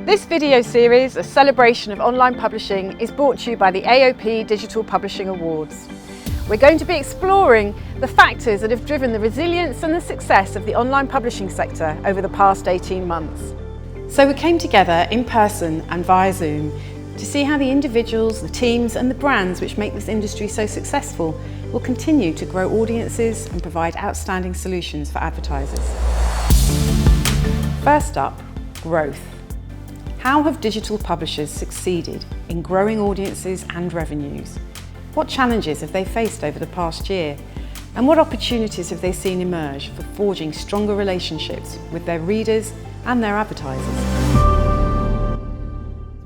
This video series, a celebration of online publishing, is brought to you by the AOP Digital Publishing Awards. We're going to be exploring the factors that have driven the resilience and the success of the online publishing sector over the past 18 months. So we came together in person and via Zoom to see how the individuals, the teams and the brands which make this industry so successful will continue to grow audiences and provide outstanding solutions for advertisers. First up, growth. How have digital publishers succeeded in growing audiences and revenues? What challenges have they faced over the past year? And what opportunities have they seen emerge for forging stronger relationships with their readers and their advertisers?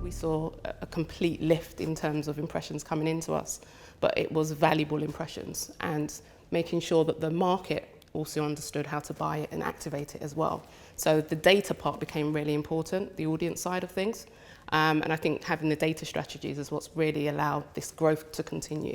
We saw a complete lift in terms of impressions coming into us, but it was valuable impressions and making sure that the market also understood how to buy it and activate it as well. So the data part became really important, the audience side of things. And I think having the data strategies is what's really allowed this growth to continue.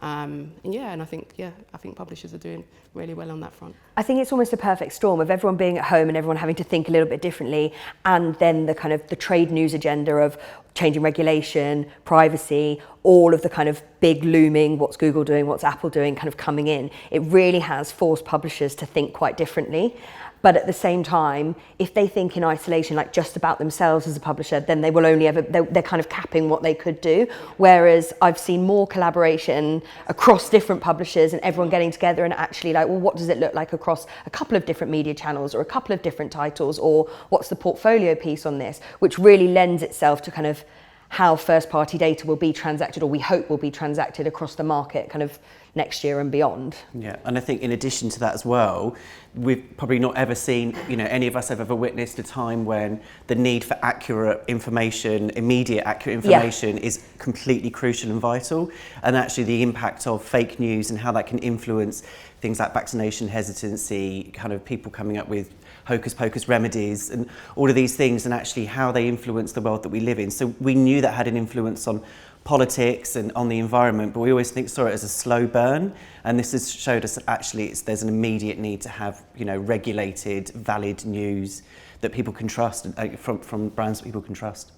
And I think publishers are doing really well on that front. I think it's almost a perfect storm of everyone being at home and everyone having to think a little bit differently, and then the kind of the trade news agenda of changing regulation, privacy, all of the kind of big looming, what's Google doing, what's Apple doing, kind of coming in. It really has forced publishers to think quite differently. But at the same time, if they think in isolation, like just about themselves as a publisher, then they will only ever, they're kind of capping what they could do. Whereas I've seen more collaboration across different publishers and everyone getting together and actually like, well, what does it look like across a couple of different media channels or a couple of different titles, or what's the portfolio piece on this, which really lends itself to kind of how first-party data will be transacted, or we hope will be transacted across the market kind of next year and beyond. Yeah, and I think in addition to that as well, we've probably not ever seen, any of us have ever witnessed a time when the need for accurate information, immediate accurate information is completely crucial and vital. And actually the impact of fake news and how that can influence things like vaccination hesitancy, kind of people coming up with hocus pocus remedies and all of these things, and actually how they influence the world that we live in. So we knew that had an influence on politics and on the environment, but we always saw it as a slow burn. And this has showed us that actually there's an immediate need to have, regulated, valid news that people can trust, from brands that people can trust.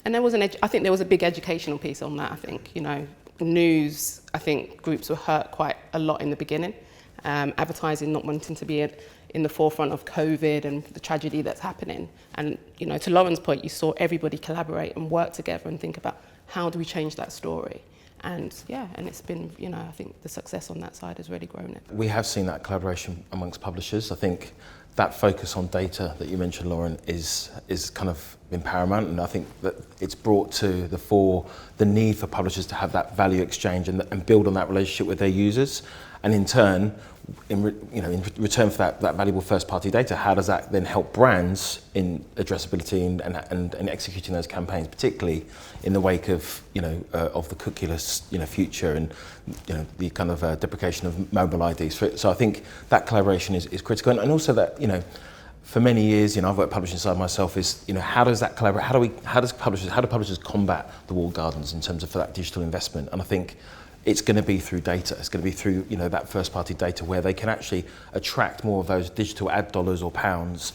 And I think there was a big educational piece on that. I think, news, I think groups were hurt quite a lot in the beginning. Advertising not wanting to be in the forefront of COVID and the tragedy that's happening. And, to Lauren's point, you saw everybody collaborate and work together and think about how do we change that story? And it's been, I think the success on that side has really grown it. We have seen that collaboration amongst publishers. I think that focus on data that you mentioned, Lauren, is kind of been paramount, and I think that it's brought to the fore the need for publishers to have that value exchange and build on that relationship with their users. And in turn, in return for that valuable first-party data, how does that then help brands in addressability and executing those campaigns, particularly in the wake of of the cookieless future and the kind of deprecation of mobile IDs. So I think that collaboration is critical, and also that for many years, I've worked publishing side myself. Is how does that collaborate? How do publishers combat the walled gardens in terms of for that digital investment? And I think it's going to be through data. It's going to be through that first-party data where they can actually attract more of those digital ad dollars or pounds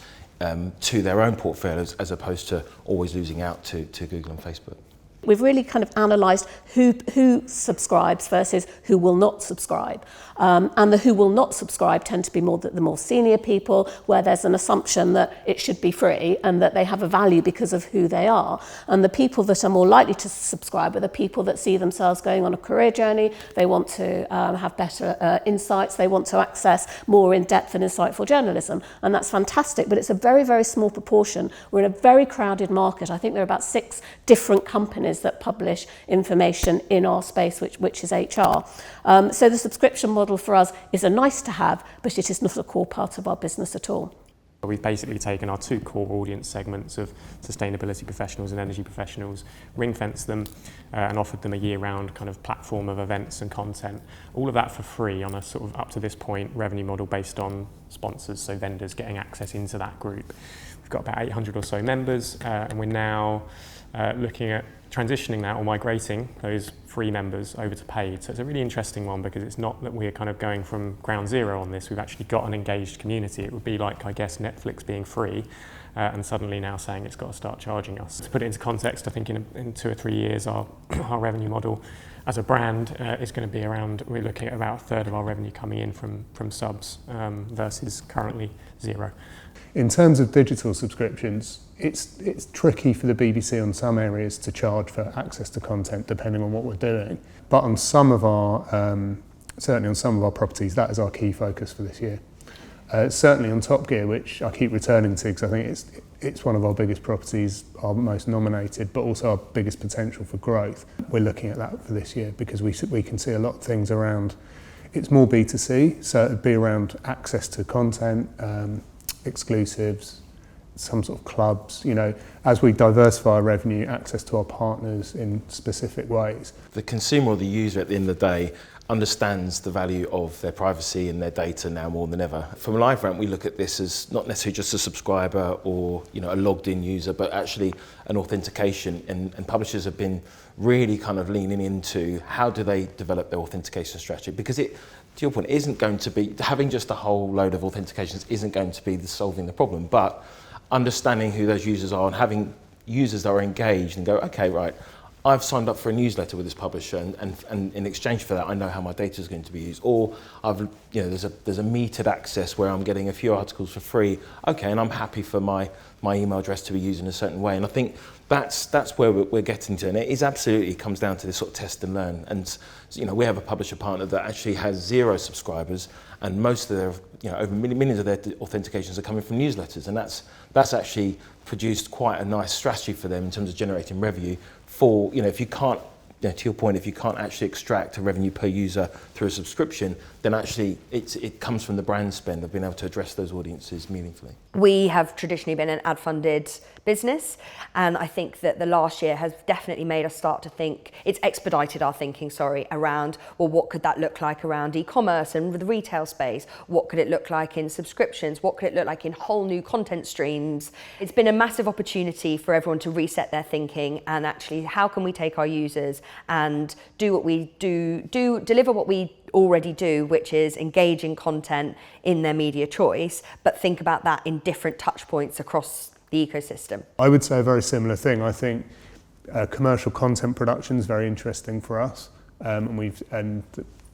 to their own portfolios, as opposed to always losing out to Google and Facebook. We've really kind of analysed who subscribes versus who will not subscribe. And the who will not subscribe tend to be the more senior people, where there's an assumption that it should be free and that they have a value because of who they are. And the people that are more likely to subscribe are the people that see themselves going on a career journey. They want to have better insights. They want to access more in-depth and insightful journalism. And that's fantastic, but it's a very, very small proportion. We're in a very crowded market. I think there are about 6 different companies that publish information in our space, which is HR. So the subscription model for us is a nice to have, but it is not a core part of our business at all. We've basically taken our 2 core audience segments of sustainability professionals and energy professionals, ring-fenced them and offered them a year-round kind of platform of events and content. All of that for free on a sort of, up to this point, revenue model based on sponsors, so vendors getting access into that group. We've got about 800 or so members, and we're now looking at transitioning that or migrating those free members over to paid. So it's a really interesting one, because it's not that we're kind of going from ground zero on this. We've actually got an engaged community. It would be like, I guess, Netflix being free and suddenly now saying it's got to start charging us. To put it into context, I think in 2 or 3 years our revenue model as a brand is going to be around, we're looking at about a third of our revenue coming in from subs versus currently 0. In terms of digital subscriptions, it's tricky for the BBC on some areas to charge for access to content depending on what we're doing. But on some of our, certainly on some of our properties, that is our key focus for this year. Certainly on Top Gear, which I keep returning to because I think it's one of our biggest properties, our most nominated, but also our biggest potential for growth. We're looking at that for this year because we can see a lot of things around. It's more B2C, so it'd be around access to content, exclusives, some sort of clubs, you know, as we diversify our revenue, access to our partners in specific ways. The consumer or the user at the end of the day understands the value of their privacy and their data now more than ever. From LiveRamp, we look at this as not necessarily just a subscriber or, you know, a logged in user, but actually an authentication, and publishers have been really kind of leaning into how do they develop their authentication strategy, because it, to your point, isn't going to be, having just a whole load of authentications isn't going to be solving the problem, but understanding who those users are and having users that are engaged and go, okay, right, I've signed up for a newsletter with this publisher, and in exchange for that, I know how my data is going to be used. Or I've, you know, there's a metered access where I'm getting a few articles for free. Okay, and I'm happy for my email address to be used in a certain way. And I think that's where we're getting to, and it is absolutely comes down to this sort of test and learn. And you know, we have a publisher partner that actually has 0 subscribers, and most of their, you know, over millions of their authentications are coming from newsletters, and that's actually produced quite a nice strategy for them in terms of generating revenue. For, you know, if you can't, you know, to your point, if you can't actually extract a revenue per user through a subscription, then actually it comes from the brand spend of being able to address those audiences meaningfully. We have traditionally been an ad-funded business, and I think that the last year has definitely made us start to think, it's expedited our thinking, around, well, what could that look like around e-commerce and the retail space? What could it look like in subscriptions? What could it look like in whole new content streams? It's been a massive opportunity for everyone to reset their thinking, and actually how can we take our users and do what we deliver what we already do, which is engage in content in their media choice, but think about that in different touch points across the ecosystem. I would say a very similar thing. I think commercial content production is very interesting for us, and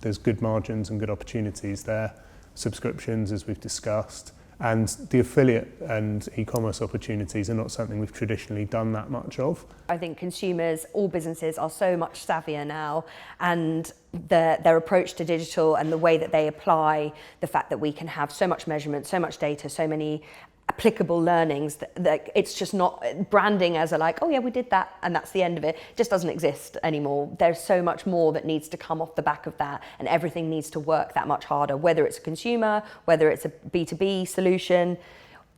there's good margins and good opportunities there. Subscriptions, as we've discussed, and the affiliate and e-commerce opportunities are not something we've traditionally done that much of. I think consumers, all businesses are so much savvier now, and their approach to digital and the way that they apply the fact that we can have so much measurement, so much data, so many applicable learnings that it's just not branding as a like, oh yeah, we did that and that's the end of it. It just doesn't exist anymore. There's so much more that needs to come off the back of that, and everything needs to work that much harder, whether it's a consumer, whether it's a B2B solution.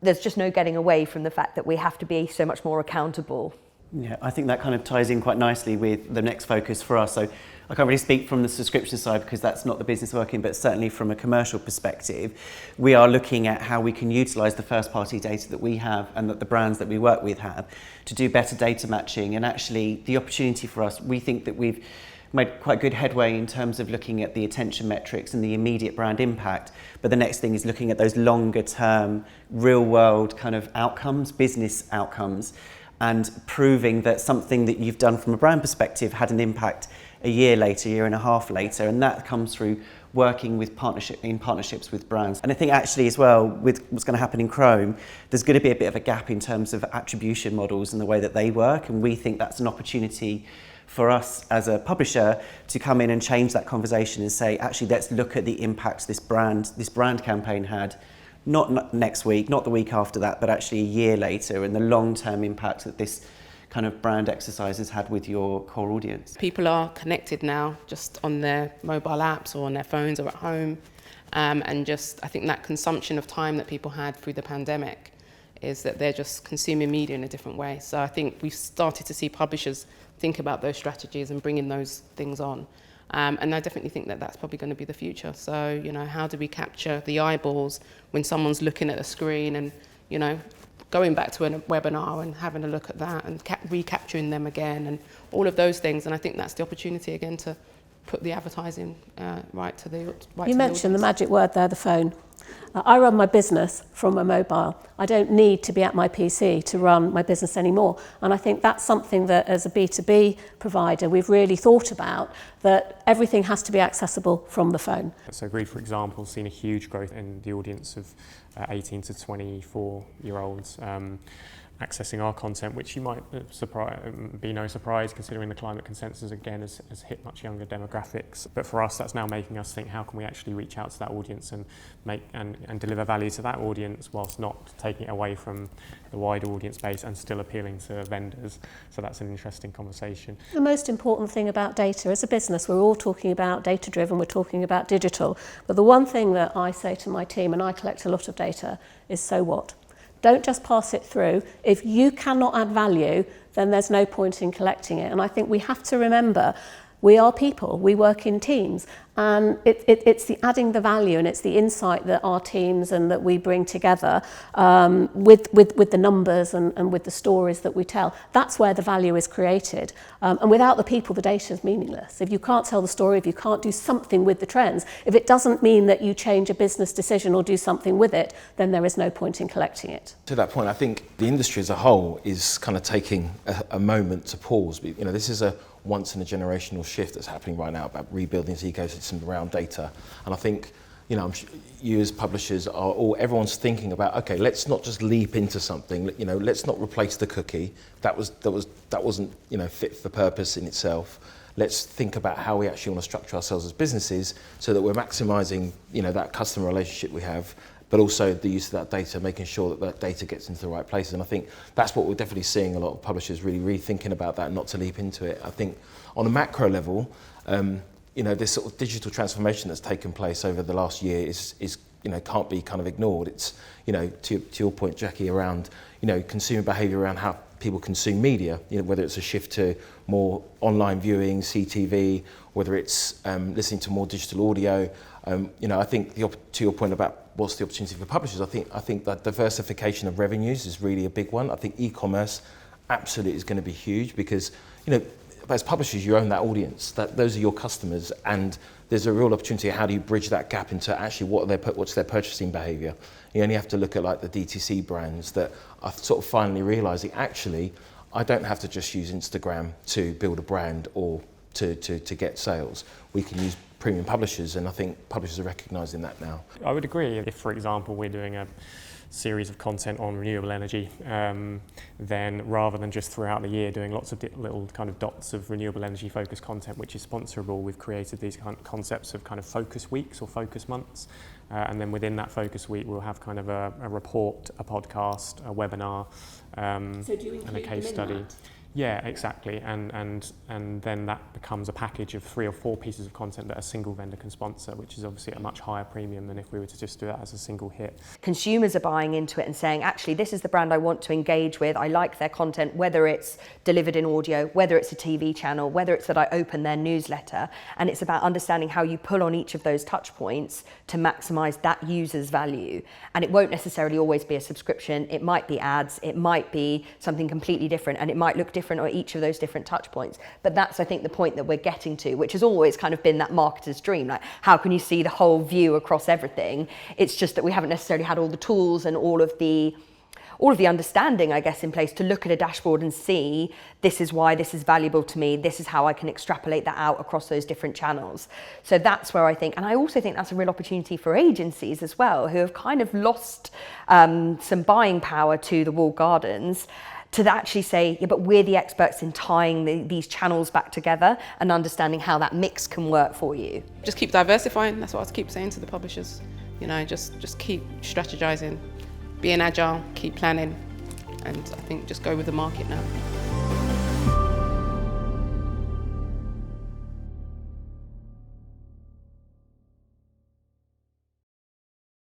There's just no getting away from the fact that we have to be so much more accountable. Yeah, I think that kind of ties in quite nicely with the next focus for us. So I can't really speak from the subscription side because that's not the business working, but certainly from a commercial perspective, we are looking at how we can utilise the first party data that we have and that the brands that we work with have to do better data matching. And actually the opportunity for us, we think that we've made quite good headway in terms of looking at the attention metrics and the immediate brand impact. But the next thing is looking at those longer term, real world kind of outcomes, business outcomes, and proving that something that you've done from a brand perspective had an impact a year later, year and a half later, and that comes through working with partnerships with brands. And I think actually as well, with what's going to happen in Chrome, there's going to be a bit of a gap in terms of attribution models and the way that they work, and we think that's an opportunity for us as a publisher to come in and change that conversation and say, actually, let's look at the impacts this brand campaign had, not next week, not the week after that, but actually a year later, and the long-term impact that this kind of brand exercise has had with your core audience. People are connected now just on their mobile apps or on their phones or at home, and just I think that consumption of time that people had through the pandemic is that they're just consuming media in a different way. So I think we've started to see publishers think about those strategies and bringing those things on. And I definitely think that that's probably going to be the future. So, you know, how do we capture the eyeballs when someone's looking at a screen and, you know, going back to a webinar and having a look at that and recapturing them again and all of those things. And I think that's the opportunity again to put the advertising right to the You mentioned the magic word there, the phone. I run my business from a mobile. I don't need to be at my PC to run my business anymore. And I think that's something that as a B2B provider, we've really thought about, that everything has to be accessible from the phone. So Greed, for example, has seen a huge growth in the audience of 18 to 24-year-olds. Accessing our content, which you might be no surprise considering the climate consensus again has hit much younger demographics. But for us, that's now making us think, how can we actually reach out to that audience and make and deliver value to that audience whilst not taking it away from the wider audience base and still appealing to vendors. So that's an interesting conversation. The most important thing about data, as a business, we're all talking about data driven, we're talking about digital. But the one thing that I say to my team, and I collect a lot of data, is so what? Don't just pass it through. If you cannot add value, then there's no point in collecting it. And I think we have to remember, we are people, we work in teams, and it's the adding the value and it's the insight that our teams and that we bring together with the numbers and with the stories that we tell. That's where the value is created. And without the people, the data is meaningless. If you can't tell the story, if you can't do something with the trends, if it doesn't mean that you change a business decision or do something with it, then there is no point in collecting it. To that point, I think the industry as a whole is kind of taking a moment to pause. You know, this is a once in a generational shift that's happening right now about rebuilding this ecosystem around data. And I think, you know, you as publishers everyone's thinking about, okay, let's not just leap into something, you know, let's not replace the cookie. That wasn't, you know, fit for purpose in itself. Let's think about how we actually want to structure ourselves as businesses so that we're maximizing, you know, that customer relationship we have, but also the use of that data, making sure that that data gets into the right places. And I think that's what we're definitely seeing a lot of publishers really rethinking about that, not to leap into it. I think on a macro level, you know, this sort of digital transformation that's taken place over the last year is you know, can't be kind of ignored. It's, you know, to your point, Jackie, around, you know, consumer behaviour around how people consume media, you know, whether it's a shift to more online viewing, CTV, whether it's listening to more digital audio. You know, I think to your point about what's the opportunity for publishers, I think that diversification of revenues is really a big one. I think e-commerce absolutely is going to be huge because, you know, as publishers, you own that audience. Those are your customers, and there's a real opportunity. How do you bridge that gap into actually what's their purchasing behaviour? You only have to look at like the DTC brands that are sort of finally realising, actually, I don't have to just use Instagram to build a brand or to get sales. We can use premium publishers, and I think publishers are recognising that now. I would agree. If, for example, we're doing a series of content on renewable energy, then rather than just throughout the year doing lots of little kind of dots of renewable energy focused content which is sponsorable, we've created these kind of concepts of kind of focus weeks or focus months, and then within that focus week we'll have kind of a report, a podcast, a webinar, So do you include and a case them in study. that? Yeah, exactly, and then that becomes a package of 3 or 4 pieces of content that a single vendor can sponsor, which is obviously at a much higher premium than if we were to just do that as a single hit. Consumers are buying into it and saying, actually, this is the brand I want to engage with. I like their content, whether it's delivered in audio, whether it's a TV channel, whether it's that I open their newsletter. And it's about understanding how you pull on each of those touch points to maximize that user's value. And it won't necessarily always be a subscription. It might be ads, it might be something completely different, and it might look different on each of those different touch points. But that's, I think, the point that we're getting to, which has always kind of been that marketer's dream. Like, how can you see the whole view across everything? It's just that we haven't necessarily had all the tools and all of the understanding, I guess, in place to look at a dashboard and see, this is why this is valuable to me, this is how I can extrapolate that out across those different channels. So that's where I think, and I also think that's a real opportunity for agencies as well, who have kind of lost some buying power to the walled gardens, to actually say, yeah, but we're the experts in tying these channels back together and understanding how that mix can work for you. Just keep diversifying. That's what I keep saying to the publishers. You know, just keep strategizing, being agile, keep planning, and I think just go with the market now.